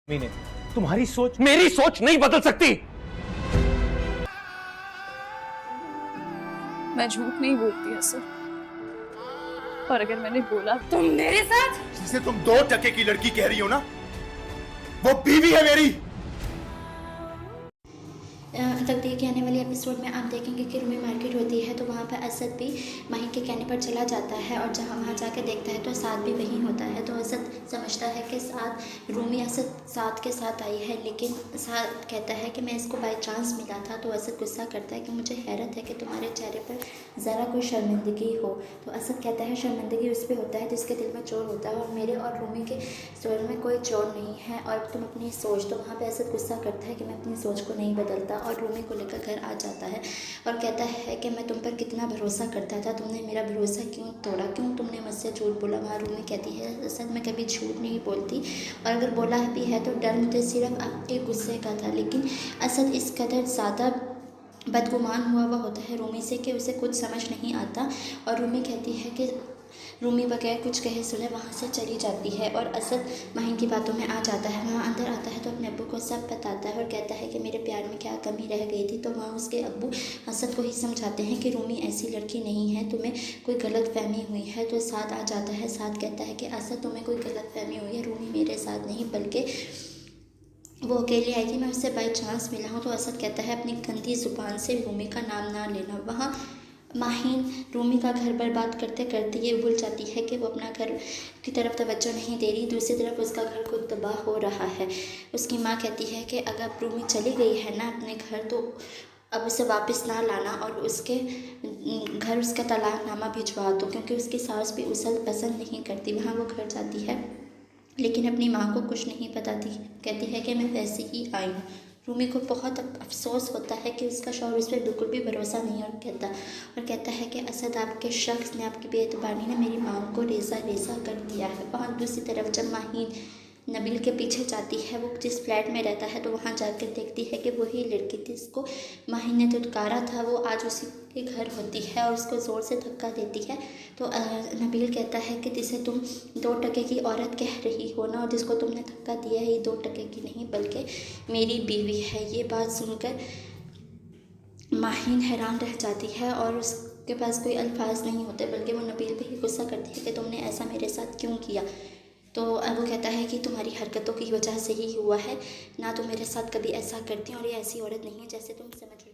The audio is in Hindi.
मीने, तुम्हारी सोच मेरी सोच नहीं बदल सकती। मैं झूठ नहीं बोलती असद, और अगर मैंने बोला तुम मेरे साथ, जिसे तुम 2 टके की लड़की कह रही हो ना, वो बीवी है मेरी। तकदीर के आने वाले एपिसोड में आप देखेंगे कि रूमी मार्केट होती है तो वहाँ पर असद भी माही के कहने पर चला जाता है, और जहाँ वहाँ जाकर देखता है तो साथ भी वहीं होता है। तो असद समझता है कि साथ रूमी असद साथ के साथ आई है, लेकिन साथ कहता है कि मैं इसको बाय चांस मिला था। तो असद गुस्सा करता है कि मुझे हैरत है कि तुम्हारे चेहरे पर ज़रा कोई शर्मिंदगी हो। तो असद कहता है शर्मिंदगी उस पर होता है जिसके दिल में चोर होता है, और मेरे और रूमी के स्टोर में कोई चोर नहीं है, और तुम अपनी सोच। तो वहाँ पर असद गुस्सा करता है कि मैं अपनी सोच को नहीं बदलता, और रूमी को लेकर घर आ जाता है और कहता है कि मैं तुम पर कितना भरोसा करता था, तुमने मेरा भरोसा क्यों तोड़ा, क्यों तुमने मुझसे झूठ बोला। वहाँ रूमी कहती है असद मैं कभी झूठ नहीं बोलती, और अगर बोला भी है तो डर मुझे सिर्फ आपके गुस्से का था। लेकिन असद इस कदर ज़्यादा बदगुमान हुआ होता है रूमी से कि उसे कुछ समझ नहीं आता, और रूमी कहती है कि रूमी बगैर कुछ कहे सुने वहाँ से चली जाती है, और असद माहिन की बातों में आ जाता है। वहाँ अंदर आता है तो अपने अब्बू को सब बताता है और कहता है कि मेरे प्यार में क्या कमी रह गई थी। तो वहाँ उसके अब्बू असद को ही समझाते हैं कि रूमी ऐसी लड़की नहीं है, तुम्हें कोई गलत फहमी हुई है। तो साथ आ जाता है, साथ कहता है कि असद तुम्हें कोई गलत फहमी हुई है, रूमी मेरे साथ नहीं बल्कि वो अकेले आई थी, मैं उससे बाई चांस मिला हूँ। तो असद कहता है अपनी गंदी ज़ुबान से रूमी का नाम ना लेना। वहाँ माहिन रूमी का घर बर्बाद करते करते ये भूल जाती है कि वो अपना घर की तरफ तवज्जो नहीं दे रही, दूसरी तरफ उसका घर खुद तबाह हो रहा है। उसकी माँ कहती है कि अगर रूमी चली गई है ना अपने घर, तो अब उसे वापस ना लाना और उसके घर उसका तलाकनामा भिजवा दो, क्योंकि उसकी सास भी उसे पसंद नहीं करती। वहाँ वो घर जाती है लेकिन अपनी माँ को कुछ नहीं बताती, कहती है कि मैं वैसे ही आई हूँ। रूमी को बहुत अफसोस होता है कि उसका शौहर उस पर बिल्कुल भी भरोसा नहीं और कहता है कि असद आपके शख्स ने, आपकी बेएतबारी ने मेरी माँ को रेज़ा रेज़ा कर दिया है। वहाँ दूसरी तरफ जब माहीन नबील के पीछे जाती है, वो जिस फ्लैट में रहता है, तो वहाँ जाकर देखती है कि वही लड़की थी जिसको माहिन ने धुतकारा था, वो आज उसी के घर होती है और उसको ज़ोर से धक्का देती है। तो नबील कहता है कि जिसे तुम 2 टके की औरत कह रही हो ना, और जिसको तुमने धक्का दिया है, ये 2 टके की नहीं बल्कि मेरी बीवी है। ये बात सुनकर माहिन हैरान रह जाती है और उसके पास कोई अल्फाज नहीं होते, बल्कि वो नबील पे ही गुस्सा करती है कि तुमने ऐसा मेरे साथ क्यों किया। तो वो कहता है कि तुम्हारी हरकतों की वजह से ही हुआ है, ना तुम मेरे साथ कभी ऐसा करती, और ये ऐसी औरत नहीं है जैसे तुम समझ रही हो।